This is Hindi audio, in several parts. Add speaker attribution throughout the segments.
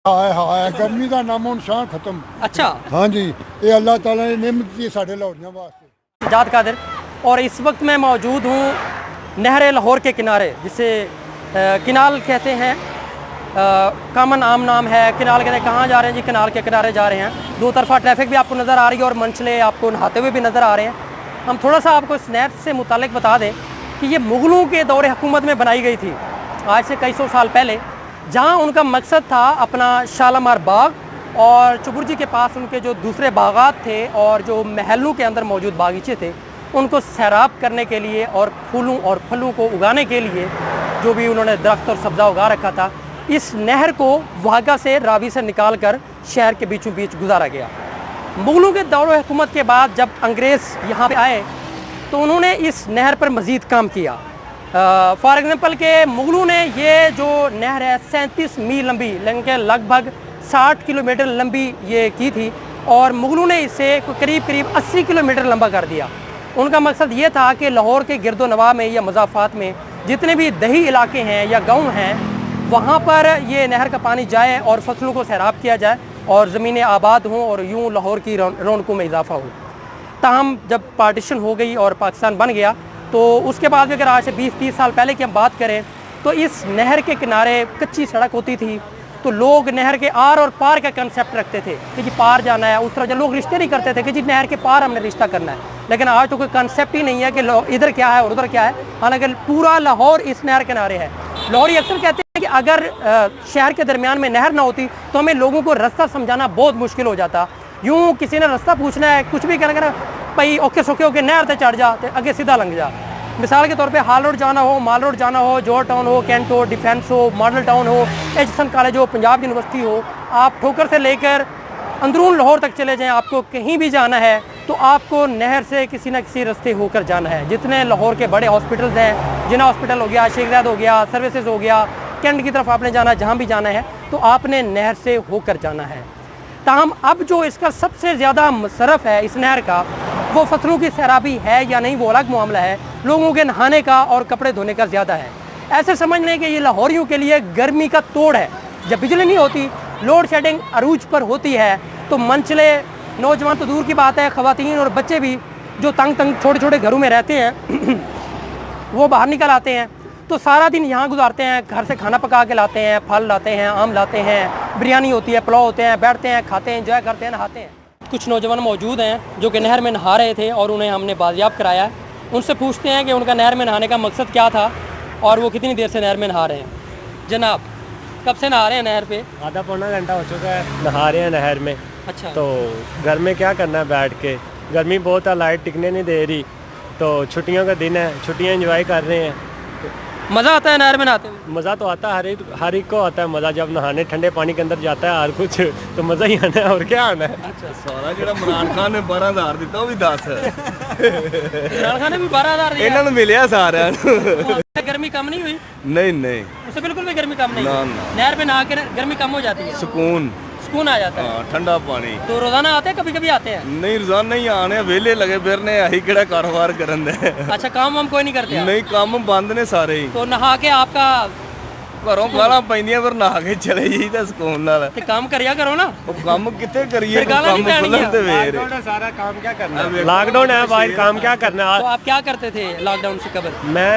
Speaker 1: हाय हाय गर्मी का नामो निशान खत्म।
Speaker 2: अच्छा,
Speaker 1: हाँ जी, ये अल्लाह ताला ने नेमत दी साढ़े लाहौरियों वास्ते।
Speaker 2: जाद कादिर। और इस वक्त मैं मौजूद हूँ नहर लाहौर के किनारे, जिसे किनाल कहते हैं। कामन आम नाम है किनाल। कहते हैं कहाँ जा रहे हैं जी? किनाल के किनारे जा रहे हैं। दो तरफा ट्रैफिक भी आपको नज़र आ रही है और मंचले आपको नहाते हुए भी नज़र आ रहे हैं। हम थोड़ा सा आपको इस नहर से मुतालिक बता दें कि ये मुग़लों के दौरे हुकूमत में बनाई गई थी, आज से कई सौ साल पहले, जहाँ उनका मकसद था अपना शालामार बाग और चुबुर्जी के पास उनके जो दूसरे बागात थे और जो महलों के अंदर मौजूद बागीचे थे, उनको सैराब करने के लिए और फूलों और फलों को उगाने के लिए जो भी उन्होंने दरख्त और सब्ज़ा उगा रखा था, इस नहर को वागा से रावी से निकाल कर शहर के बीचों बीच गुजारा गया। मुग़लों के दौर हुकूमत के बाद जब अंग्रेज़ यहाँ पे आए तो उन्होंने इस नहर पर मज़ीद काम किया। फॉर एग्ज़ाम्पल के मुग़लों ने ये जो नहर है 37 मील लंबी, लगभग 60 किलोमीटर लंबी ये की थी, और मुग़लों ने इसे करीब 80 किलोमीटर लंबा कर दिया। उनका मकसद ये था कि लाहौर के गिरदो नवाह में या मज़ाफ़ात में जितने भी दही इलाके हैं या गाँव हैं, वहाँ पर ये नहर का पानी जाए और फसलों को सैराब किया जाए और ज़मीनें आबाद हों और यूँ लाहौर की रौनकों में इजाफ़ा हो। ताहम जब पार्टीशन हो गई और पाकिस्तान बन गया तो उसके बाद भी अगर आज से 20-30 साल पहले की हम बात करें तो इस नहर के किनारे कच्ची सड़क होती थी, तो लोग नहर के आर और पार का कंसेप्ट रखते थे कि जी पार जाना है। उस तरह जो लोग रिश्ते नहीं करते थे कि जी नहर के पार हमने रिश्ता करना है, लेकिन आज तो कोई कंसेप्ट ही नहीं है कि इधर क्या है और उधर क्या है। हालांकि पूरा लाहौर इस नहर किनारे है। लाहौरी अक्सर कहते हैं कि अगर शहर के दरमियान में नहर ना होती तो हमें लोगों को रास्ता समझाना बहुत मुश्किल हो जाता। यूँ किसी ने रास्ता पूछना है, कुछ भी कहना भाई औखे सौखे होकर नहर से चढ़ जा तो अगे सीधा लंघ जा। मिसाल के तौर पे हाल रोड जाना हो, माल रोड जाना हो, जोर टाउन हो, कैंट हो, डिफेंस हो, मॉडल टाउन हो, एचएसएन कॉलेज हो, पंजाब यूनिवर्सिटी हो, आप ठोकर से लेकर अंदरून लाहौर तक चले जाएं, आपको कहीं भी जाना है तो आपको नहर से किसी न किसी रास्ते होकर जाना है। जितने लाहौर के बड़े हॉस्पिटल्स हैं, जिना हॉस्पिटल हो गया, शेख ज़ायद हो गया, सर्विसेज हो गया, कैंट की तरफ आपने जाना, जहाँ भी जाना है तो आपने नहर से होकर जाना है। ताहम अब जो इसका सबसे ज़्यादा मसरफ़ है इस नहर का, वो फसलों की सैराबी है या नहीं वो अलग मामला है, लोगों के नहाने का और कपड़े धोने का ज़्यादा है। ऐसे समझ लें कि ये लाहौरियों के लिए गर्मी का तोड़ है। जब बिजली नहीं होती, लोड शेडिंग अरूज पर होती है, तो मंचले, नौजवान तो दूर की बात है, ख़वातीन और बच्चे भी जो तंग छोटे छोटे घरों में रहते हैं वो बाहर निकल आते हैं, तो सारा दिन यहाँ गुजारते हैं। घर से खाना पका के लाते हैं, फल लाते हैं, आम लाते हैं, बिरयानी होती है, पुलाव होते हैं, बैठते हैं, खाते हैं, एंजॉय करते हैं, नहाते हैं। कुछ नौजवान मौजूद हैं जो कि नहर में नहा रहे थे और उन्हें हमने बाजियाब कराया है। उनसे पूछते हैं कि उनका नहर में नहाने का मकसद क्या था और वो कितनी देर से नहर में नहा रहे हैं। जनाब, कब से नहा रहे हैं नहर पे?
Speaker 3: आधा पौना घंटा हो चुका है नहा रहे हैं नहर में।
Speaker 2: अच्छा,
Speaker 3: तो घर में क्या करना है बैठ के, गर्मी बहुत है, लाइट टिकने नहीं दे रही, तो छुट्टियों का दिन है, छुट्टियां एंजॉय कर रहे हैं।
Speaker 2: मज़ा आता है नहर में नहाते हुए?
Speaker 3: मज़ा तो आता है, हर एक को आता है मज़ा। जब नहाने ठंडे पानी के अंदर जाता है हर कुछ, तो मज़ा ही आना है, और क्या आना है।
Speaker 2: अच्छा,
Speaker 4: सारा ਜਿਹੜਾ ਇਮਰਾਨ ਖਾਨ ਨੇ 12000 ਦਿੱਤਾ ਉਹ ਵੀ 10
Speaker 2: इमरान खान ने भी 12,000 दिया।
Speaker 4: ਇਹਨਾਂ ਨੂੰ ਮਿਲਿਆ ਸਾਰਿਆਂ ਨੂੰ।
Speaker 2: उससे गर्मी कम नहीं हुई?
Speaker 4: नहीं नहीं,
Speaker 2: उससे बिल्कुल भी गर्मी कम नहीं
Speaker 4: ना,
Speaker 2: हुई।
Speaker 4: ना।
Speaker 2: नहर पे नहा के गर्मी कम हो जाती है,
Speaker 4: सुकून,
Speaker 2: सुकून आ जाता है।
Speaker 4: हाँ ठंडा पानी।
Speaker 2: तो रोज़ाना आते हैं, कभी कभी आते हैं?
Speaker 4: नहीं रोजाना ही आने, वेले लगे फिरने, अही किहड़ा कारोबार करन दे।
Speaker 2: अच्छा, काम हम कोई नहीं करते आप?
Speaker 4: नहीं काम बंद ने सारे ही।
Speaker 2: तो नहा के आपका
Speaker 4: घरों गालां पैंदियां पर नहा के चले जाईदा सुकून नाल।
Speaker 2: ते काम करिया करो ना।
Speaker 4: ਉਹ ਕੰਮ ਕਿੱਥੇ ਕਰੀਏ,
Speaker 2: फिर गालां नहीं
Speaker 4: ਕੰਮ
Speaker 2: पैणियां।
Speaker 4: ਖੁੱਲਣ ਤੇ ਵੇਰ।
Speaker 3: सारा काम क्या करना है, लॉकडाउन है, बाहर काम क्या करना
Speaker 2: तो
Speaker 3: है।
Speaker 2: आप क्या करते थे लॉकडाउन से कबल?
Speaker 3: मैं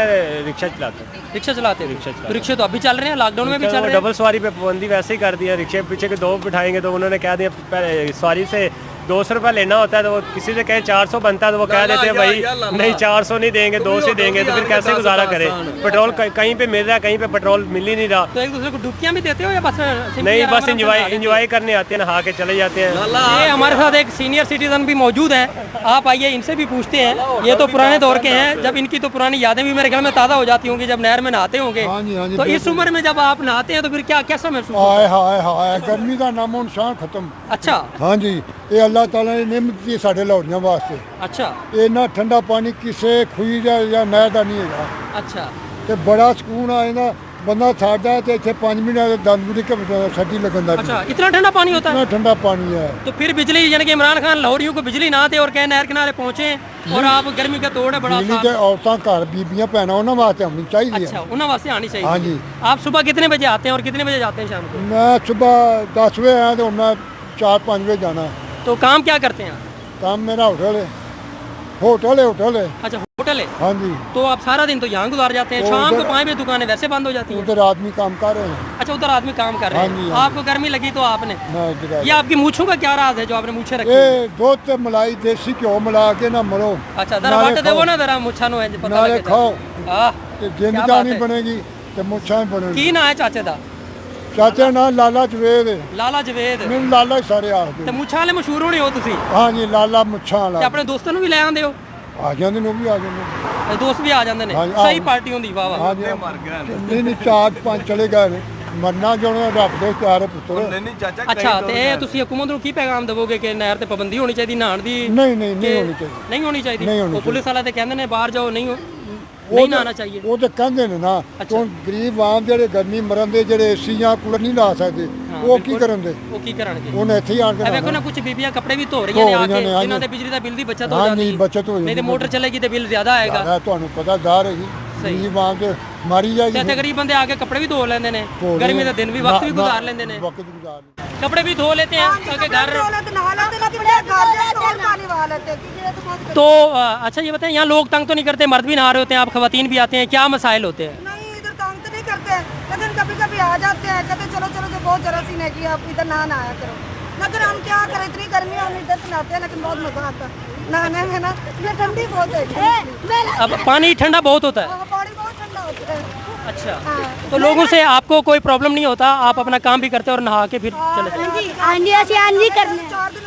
Speaker 3: रिक्शा चलाता हूँ।
Speaker 2: रिक्शा चलाते थे? तो रिक्शे तो अभी चल रहे हैं, लॉकडाउन में भी चल रहे हैं।
Speaker 3: डबल सवारी पे पाबंदी वैसे ही कर दिया। रिक्शे पीछे के दो बिठाएंगे तो उन्होंने कह दिया सवारी से 200 रुपये लेना होता है, तो वो किसी से कहे 400 बनता है तो वो कह देते हैं भाई नहीं 400 नहीं देंगे, 200 देंगे। तो फिर कैसे गुजारा करें? पेट्रोल कहीं पे मिल रहा है, कहीं पे पेट्रोल मिल ही नहीं रहा।
Speaker 2: तो एक दूसरे को डुबकियां भी देते हो या बस
Speaker 3: नहीं, बस इंजॉय करने आते हैं, नहा के चले जाते हैं।
Speaker 2: ये हमारे साथ एक सीनियर सिटीजन भी मौजूद हैं, आप आइए इनसे भी पूछते हैं। ये तो पुराने दौर के हैं, जब इनकी तो पुरानी यादें भी मेरे ख्याल में ताज़ा हो जाती होंगी जब नहर में नहाते होंगे।
Speaker 1: हाँ जी, हाँ जी,
Speaker 2: तो इस
Speaker 1: बिल्कुल।
Speaker 2: उम्र में जब आप नहाते हैं तो फिर क्या कैसा महसूस होता
Speaker 1: हाय हाय हाय गर्मी का नामो निशान खत्म।
Speaker 2: है? अच्छा
Speaker 1: हाँ जी, ये अल्लाह ताला ने नेमत दी साढ़े लाहौरियों वास्ते।
Speaker 2: अच्छा
Speaker 1: इन्ना ठंडा पानी किसी खुई या नहर का नहीं है,
Speaker 2: अच्छा।
Speaker 1: तो बड़ा सुकून आ जाता। बंदा छाड़ता है तो इतने 5 मिनट दंद मुड़ी के सर्दी लगन लग
Speaker 2: अच्छा, इतना ठंडा पानी होता है?
Speaker 1: इतना ठंडा पानी है।
Speaker 2: तो फिर बिजली, यानी कि इमरान खान लाहौरियों को बिजली ना दे और कहे नहर किनारे पहुँचे और आप गर्मी का तोड़ है बड़ा
Speaker 1: ਬਿਜਲੀ ਤੇ ਔਰਤਾਂ ਘਰ ਬੀਬੀਆਂ ਭੈਣਾਂ ਉਹਨਾਂ ਵਾਸਤੇ ਆਉਣੀ ਚਾਹੀਦੀ
Speaker 2: अच्छा
Speaker 1: ਹੈ
Speaker 2: उन्हें वास्ते आनी चाहिए
Speaker 1: हाँ जी।
Speaker 2: आप सुबह कितने बजे आते हैं और कितने बजे जाते हैं शाम को
Speaker 1: ਮੈਂ ਸਵੇਰ 10 ਵਜੇ ਆਇਆ ਤੇ ਹੁਣ ਮੈਂ 4-5 ਵਜੇ ਜਾਣਾ
Speaker 2: तो काम क्या करते हैं
Speaker 1: ਕੰਮ ਮੇਰਾ ਹੋਟਲ ਹੈ ਹੋਟਲ ਹੈ
Speaker 2: अच्छा होटल है
Speaker 1: हाँ जी।
Speaker 2: तो आप सारा दिन तो यहाँ गुजार जाते हैं
Speaker 1: तो
Speaker 2: शाम को
Speaker 1: उधर-
Speaker 2: 5 बजे दुकानें वैसे बंद हो जाती हैं
Speaker 1: उधर आदमी काम कर रहे हैं।
Speaker 2: अच्छा उधर आदमी काम कर रहे
Speaker 1: हाँ जी,
Speaker 2: हैं
Speaker 1: हाँ
Speaker 2: आपको गर्मी लगी तो आपने
Speaker 1: मैं इधर आया।
Speaker 2: ये आपकी मूछों का क्या राज है जो आपने मूछे रखी हैं?
Speaker 1: ਇਹ ਦੁੱਧ ਤੇ ਮਲਾਈ ਦੇਸੀ ਘਿਓ ਮਿਲਾ ਕੇ ਨਾ ਮਲੋ
Speaker 2: अच्छा जरा
Speaker 1: नाले
Speaker 2: वट
Speaker 1: खाओ।
Speaker 2: देवो ना जरा मुच्छा नो है पता
Speaker 1: ਨਾਲੇ
Speaker 2: लगे
Speaker 1: ਖਾਓ
Speaker 2: आह
Speaker 1: ਤੇ ਜਿੰਦ
Speaker 2: क्या
Speaker 1: ਜਾਨੀ
Speaker 2: बात है।
Speaker 1: ਬਣੇਗੀ ਤੇ ਮੁੱਛਾਂ ਹੀ ਬਣੇਗੀ
Speaker 2: की ना है चाचे दा
Speaker 1: ਚਾਚਾ ਨਾਲ ਲਾਲਾ ਜਵੇਦ ਹੈ।
Speaker 2: लाला जवेद
Speaker 1: ਮੈਨੂੰ ਲਾਲਾ ਹੀ ਸਾਰੇ
Speaker 2: ਤੇ
Speaker 1: ਆਖਦੇ
Speaker 2: ਮੁੱਛਾਂ ਵਾਲੇ ਮਸ਼ਹੂਰ ਹੋਣੇ ਹੋ ਤੁਸੀਂ
Speaker 1: ਹਾਂ ਜੀ ਲਾਲਾ ਮੁੱਛਾਂ
Speaker 2: ਤੇ
Speaker 1: ਵਾਲਾ
Speaker 2: ਆਪਣੇ ਦੋਸਤਾਂ ਨੂੰ ਵੀ ਲੈ ਆਉਂਦੇ ਹੋ
Speaker 1: ਆ ਜਾਂਦੇ ਨੇ ਉਹ ਵੀ ਆ ਜਾਂਦੇ ਨੇ।
Speaker 2: ਤੇ ਦੋਸਤ ਵੀ ਆ ਜਾਂਦੇ ਨੇ
Speaker 1: ਹਾਂ ਜੀ,
Speaker 2: ਸਹੀ
Speaker 1: ਆਹੋ।
Speaker 2: ਪਾਰਟੀ ਹੁੰਦੀ ਵਾਹ ਵਾਹ
Speaker 1: ਹਾਂ ਜੀ ਨਹੀਂ 4-5 ਚਲੇ ਗਏ ਨੇ ਮਰਨਾ ਜੋਣਾ ਰੱਬ ਦੇ ਪਿਆਰੇ ਪੁੱਤਰ
Speaker 4: ਨਹੀਂ ਚਾਚਾ
Speaker 2: ਅੱਛਾ ਤੇ ਇਹ ਤੁਸੀਂ ਹਕੂਮਤ ਨੂੰ ਕੀ ਪੈਗਾਮ ਦੇਵੋਗੇ ਕਿ ਨਹਿਰ ਤੇ ਪਾਬੰਦੀ ਹੋਣੀ ਚਾਹੀਦੀ ਨਹਾਉਣ ਦੀ
Speaker 1: ਨਹੀਂ ਨਹੀਂ
Speaker 2: ਕਿ
Speaker 1: ਨਹੀਂ ਹੋਣੀ ਚਾਹੀਦੀ
Speaker 2: ਨਹੀਂ ਹੋਣੀ ਚਾਹੀਦੀ
Speaker 1: ਨਹੀਂ ਹੋਣੀ
Speaker 2: ਉਹ ਪੁਲਿਸ ਵਾਲਾ ਤੇ ਕਹਿੰਦੇ ਨੇ ਬਾਹਰ ਜਾਓ ਨਹੀਂ
Speaker 1: ਉਹ
Speaker 2: ਨਹੀਂ
Speaker 1: ਤਾਂ-
Speaker 2: ਨਹਾਉਣਾ ਚਾਹੀਏ
Speaker 1: ਉਹ ਤਾਂ ਕਹਿੰਦੇ ਨੇ ਨਾ
Speaker 2: ਅੱਛਾ।
Speaker 1: ਹੁਣ ਗਰੀਬ ਆਮ ਜਿਹੜੇ ਗਰਮੀ ਮਰਨ ਦੇ ਜਿਹੜੇ ਏਸੀ ਜਾਂ ਕੂਲਰ ਨਹੀਂ ਲਾ ਸਕਦੇ
Speaker 2: ਹਾਂ,
Speaker 1: ਉਹ ਕੀ
Speaker 2: ਬਿਲਕੁਲ।
Speaker 1: ਕਰਨ ਦੇ
Speaker 2: ਉਹ ਕੀ ਕਰਨਗੇ
Speaker 1: ਉਹਨੇ ਇੱਥੇ ਹੀ ਆਣ ਕੇ
Speaker 2: ਇਹ ਵੇਖੋ
Speaker 1: ਨਹਾਉਣਾ।
Speaker 2: ਨਾ ਕੁਝ ਬੀਬੀਆਂ ਕੱਪੜੇ ਵੀ ਧੋ ਰਹੀਆਂ ਨੇ
Speaker 1: ਧੋ
Speaker 2: ਆ
Speaker 1: ਰਹੀਆਂ
Speaker 2: ਕੇ
Speaker 1: ਨੇ, ਹਾਂ
Speaker 2: ਜਿਨ੍ਹਾਂ
Speaker 1: ਜੀ।
Speaker 2: ਦੇ ਬਿਜਲੀ ਦਾ ਬਿੱਲ ਦੀ ਬੱਚਤ ਹੋ
Speaker 1: ਹਾਂ
Speaker 2: ਜਾਂਦੀ
Speaker 1: ਜੀ,
Speaker 2: ਹੈ।
Speaker 1: ਬੱਚਤ ਹੋ ਜਾਂਦੀ
Speaker 2: ਨਹੀਂ ਤੇ
Speaker 1: ਹੈ।
Speaker 2: ਮੋਟਰ ਚੱਲੇਗੀ ਤੇ ਬਿੱਲ ਜ਼ਿਆਦਾ ਆਏਗਾ
Speaker 1: ਜ਼ਿਆਦਾ ਤੁਹਾਨੂੰ ਪਤਾ ਦਾਰ ਰਹੀ
Speaker 2: ਸਹੀ।
Speaker 1: ਗਰੀਬ ਆਮ ਤੇ ਮਾਰੀ
Speaker 2: ਤੇ
Speaker 1: ਜਾਏਗੀ
Speaker 2: ਇੱਥੇ ਗਰੀਬ ਬੰਦੇ ਆ ਕੇ ਕੱਪੜੇ ਵੀ ਧੋ ਲੈਂਦੇ ਨੇ
Speaker 1: ਧੋ
Speaker 2: ਗਰਮੀ
Speaker 1: ਲੈਂਦੇ
Speaker 2: ਦੇ ਦਿਨ ਵੀ
Speaker 1: ਨਾ-
Speaker 2: ਵਕਤ ਵੀ
Speaker 1: ਨਾ-
Speaker 2: ਗੁਜ਼ਾਰ ਲੈਂਦੇ ਨੇ
Speaker 1: ਵਕਤ ਗੁਜ਼ਾਰ ਲੈਂਦੇ।
Speaker 2: कपड़े भी धो लेते हैं ताकि घर तो अच्छा ये बताएं यहाँ लोग तंग तो नहीं करते मर्द भी नहा रहे होते हैं आप खवातीन भी आते हैं क्या मसाइल होते हैं
Speaker 5: नहीं इधर तंग तो नहीं करते लेकिन कभी कभी आ जाते हैं कहते चलो चलो जो बहुत जरा सीन है कि आप इधर ना नहाया करो लेकिन हम क्या करें इतनी गर्मी है हम इधर से नहाते हैं लेकिन बहुत मजा आता है नहाने में ना ये ठंडी बहुत है
Speaker 2: अब पानी ठंडा बहुत होता है
Speaker 5: हाँ, पानी बहुत ठंडा होता है
Speaker 2: अच्छा
Speaker 5: हाँ।
Speaker 2: तो लोगों से आपको कोई प्रॉब्लम नहीं होता आप अपना काम भी करते हैं और नहा के फिर चले जाते हैं।
Speaker 5: आंधी करने 4 दिन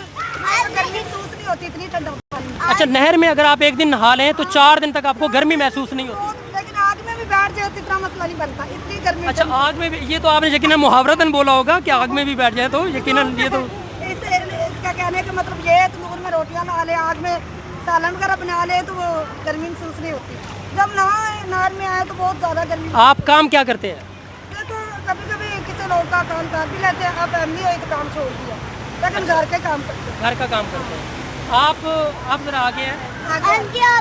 Speaker 5: गर्मी महसूस नहीं होती इतनी ठंडा पानी
Speaker 2: अच्छा नहर में अगर आप एक दिन नहा लें तो 4 दिन तक आपको गर्मी महसूस नहीं होती
Speaker 5: लेकिन आग में भी बैठ जाए तो इतना मसला नहीं बनता इतनी गर्मी
Speaker 2: अच्छा आग में भी ये तो आपने यकीनन मुहावरतन बोला होगा कि आग में भी बैठ जाए तो यकीनन ये तो
Speaker 5: इसका कहने का मतलब ये है तंदूर में रोटियां बना ले आग में सालन वगैरह बना ले तो वो गर्मी महसूस नहीं होती जब नहर में आए तो बहुत ज़्यादा गर्मी
Speaker 2: आप काम क्या करते हैं
Speaker 5: देखो कभी कभी किसी लोग का काम कर भी लेते हैं अब फैमिली हुई तो काम छोड़ दिया लेकिन घर के काम करते
Speaker 2: घर का काम करते हैं आप जरा आगे हैं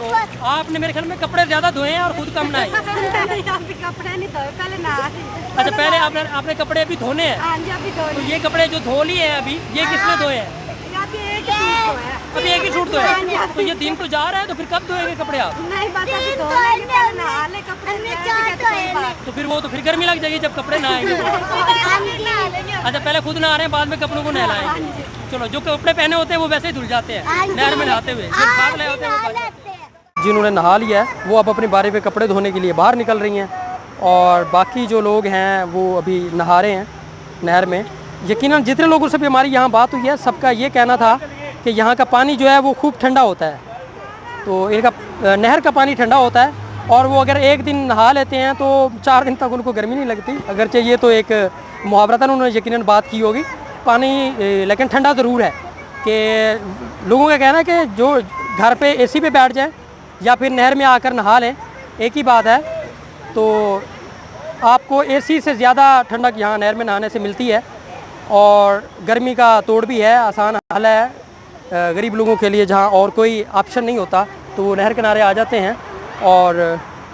Speaker 2: तो आपने मेरे ख्याल में कपड़े ज्यादा धोए हैं और खुद कम नहाए
Speaker 5: कपड़े नहीं धोए पहले नहा
Speaker 2: अच्छा पहले आपने कपड़े अभी धोने हैं
Speaker 5: हाँ जी अभी धो
Speaker 2: तो ये कपड़े जो धो लिए हैं अभी ये किसने धोए हैं अभी एक ही सूट धोया है तो ये दिन तो जा रहा है तो फिर कब धोएंगे कपड़े आप
Speaker 5: नहीं बस अभी धो लेंगे पहले नहा ले कपड़े
Speaker 2: तो फिर गर्मी लग जाएगी जब कपड़े ना आएंगे अच्छा पहले खुद नहा रहे हैं बाद में कपड़ों को नहलाएंगे चलो जो कपड़े पहने होते हैं वो वैसे ही धुल जाते हैं नहर में नहाते हुए फिर भाग रहे होते हैं वो बच जाते हैं। जिन्होंने नहा लिया है वो अब अपनी बारी पे कपड़े धोने के लिए बाहर निकल रही हैं और बाकी जो लोग हैं वो अभी नहा रहे हैं नहर में यकीनन जितने लोगों से भी हमारी यहाँ बात हुई है सबका ये कहना था कि यहाँ का पानी जो है वो खूब ठंडा होता है तो इनका नहर का पानी ठंडा होता है और वो अगर एक दिन नहा लेते हैं तो 4 दिन तक उनको गर्मी नहीं लगती अगरचे ये तो एक मुहावरतन उन्होंने यकीनन बात की होगी पानी लेकिन ठंडा ज़रूर है कि लोगों का कहना है कि जो घर पे एसी पे बैठ जाए या फिर नहर में आकर नहा लें एक ही बात है तो आपको एसी से ज़्यादा ठंडक यहाँ नहर में नहाने से मिलती है और गर्मी का तोड़ भी है आसान हल है गरीब लोगों के लिए जहाँ और कोई ऑप्शन नहीं होता तो वो नहर किनारे आ जाते हैं और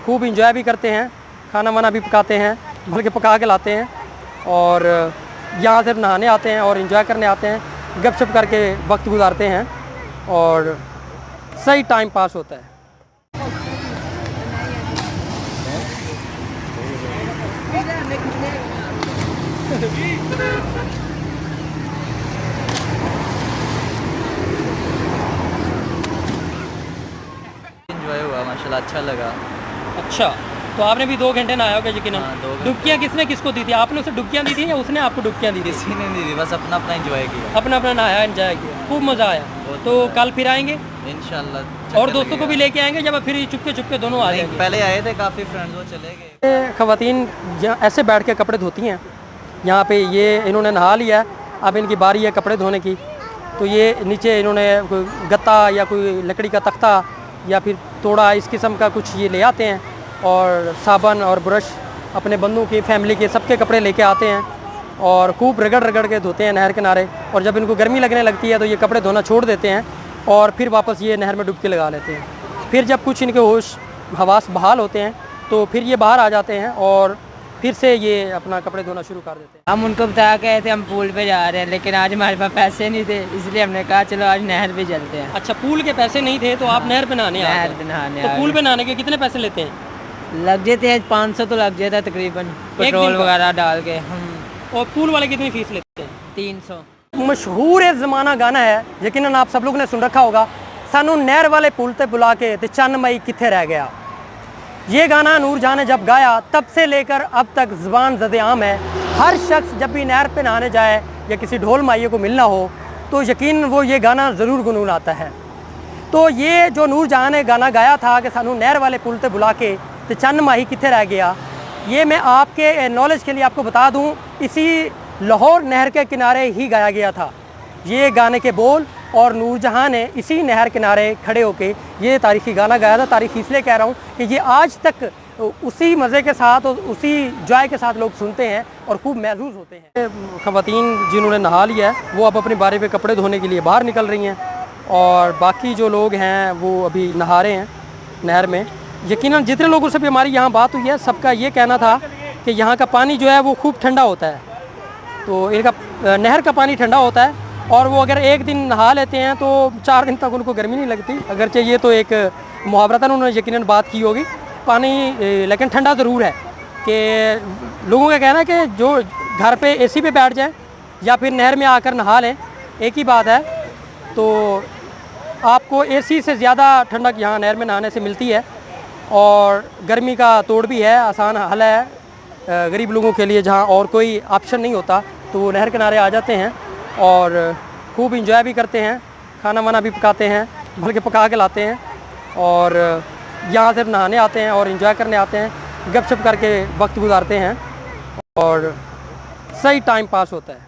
Speaker 2: खूब इंजॉय भी करते हैं खाना वाना भी पकाते हैं बल्कि पका के लाते हैं और यहाँ सिर्फ नहाने आते हैं और इंजॉय करने आते हैं गपशप करके वक्त गुजारते हैं और सही टाइम पास होता है।
Speaker 4: एंजॉय हुआ माशाल्लाह अच्छा लगा।
Speaker 2: अच्छा तो आपने भी 2 घंटे नहाया होगा यकीनन
Speaker 4: हाँ, 2 घंटे।
Speaker 2: डुबकियाँ किसने किसको दी थी आपने उसे डुबकियाँ दी थी या उसने आपको डुबकियाँ दी थी
Speaker 4: किसी ने नहीं दी बस अपना अपना एंजॉय किया
Speaker 2: अपना अपना नहाया एंजॉय किया खूब मज़ा आया
Speaker 4: बहुत
Speaker 2: तो कल फिर आएंगे
Speaker 4: इंशाल्लाह।
Speaker 2: और दोस्तों को भी लेके आएंगे जब फिर चुपके दोनों आ जाएंगे
Speaker 4: पहले आए थे काफ़ी फ्रेंड्स वो चले गए।
Speaker 2: खवातीन ऐसे बैठ के कपड़े धोती हैं यहाँ पे ये इन्होंने नहा लिया है अब इनकी बारी है कपड़े धोने की तो ये नीचे इन्होंने कोई गत्ता या कोई लकड़ी का तख्ता या फिर तोड़ा इस किस्म का कुछ ये ले आते हैं और साबुन और ब्रश अपने बंदों के फैमिली के सबके कपड़े लेके आते हैं और खूब रगड़ के धोते हैं नहर किनारे और जब इनको गर्मी लगने लगती है तो ये कपड़े धोना छोड़ देते हैं और फिर वापस ये नहर में डुबकी लगा लेते हैं। फिर जब कुछ इनके होश हवास बहाल होते हैं तो फिर ये बाहर आ जाते हैं और फिर से ये अपना कपड़े धोना शुरू कर देते हैं।
Speaker 6: हम उनको बता गए थे हम पूल पे जा रहे हैं, लेकिन आज हमारे पास पैसे नहीं थे, इसलिए हमने कहा चलो आज नहर पे चलते हैं।
Speaker 2: अच्छा, पूल के पैसे नहीं थे तो आप नहर पे नहाने आए
Speaker 6: नहर
Speaker 2: थे।
Speaker 6: पे नहाने
Speaker 2: तो
Speaker 6: आ
Speaker 2: पूल
Speaker 6: गए।
Speaker 2: पे नहाने के कितने पैसे लेते हैं?
Speaker 6: लग जाते हैं 500 तो लग जाता है तकरीबन, पेट्रोल
Speaker 2: दिन का?
Speaker 6: वगैरह डाल के।
Speaker 2: और पूल वाले कितनी फीस लेते हैं?
Speaker 6: 300।
Speaker 2: मशहूर ज़माना गाना है, यकीनन आप सब लोगों ने सुन रखा होगा, सानू नहर वाले पुल ते बुला के ते चन्न मई किथे रह गया। ये गाना नूरजहां ने जब गाया तब से लेकर अब तक ज़बान ज़द-ए-आम है। हर शख्स जब भी नहर पे नहाने जाए या किसी ढोल माइये को मिलना हो तो यकीन वो ये गाना ज़रूर गुनगुनाता है। तो ये जो नूरजहां ने गाना गाया था कि सानू नहर वाले पुल ते बुला के ते चन्न माही किथे रह गया, ये मैं आपके नॉलेज के लिए आपको बता दूं, इसी लाहौर नहर के किनारे ही गाया गया था। ये गाने के बोल और नूरजहां ने इसी नहर किनारे खड़े होके ये तारीख़ी गाना गाया था। तारीख़ इसलिए कह रहा हूँ कि ये आज तक उसी मज़े के साथ और उसी जॉय के साथ लोग सुनते हैं और खूब महसूस होते हैं। ख़वातीन जिन्होंने नहा लिया है वो अब अपनी बारी पे कपड़े धोने के लिए बाहर निकल रही हैं और बाकी जो लोग हैं वो अभी नहा रहे हैं नहर में। यकीनन जितने लोगों से भी हमारी यहाँ बात हुई है सबका ये कहना था कि यहाँ का पानी जो है वो खूब ठंडा होता है। तो इनका नहर का पानी ठंडा होता है और वो अगर एक दिन नहा लेते हैं तो 4 दिन तक उनको गर्मी नहीं लगती। अगरचे ये तो एक मुहावरतन उन्होंने यकीनन बात की होगी, पानी लेकिन ठंडा ज़रूर है। कि लोगों का कहना है कि जो घर पे एसी पे बैठ जाएं या फिर नहर में आकर नहा लें, एक ही बात है। तो आपको एसी से ज़्यादा ठंडक यहाँ नहर में नहाने से मिलती है और गर्मी का तोड़ भी है, आसान हल है गरीब लोगों के लिए। जहाँ और कोई ऑप्शन नहीं होता तो वो नहर किनारे आ जाते हैं और खूब इंजॉय भी करते हैं, खाना वाना भी पकाते हैं, बल्कि पका के लाते हैं और यहाँ सिर्फ नहाने आते हैं और इंजॉय करने आते हैं, गपशप करके वक्त गुजारते हैं और सही टाइम पास होता है।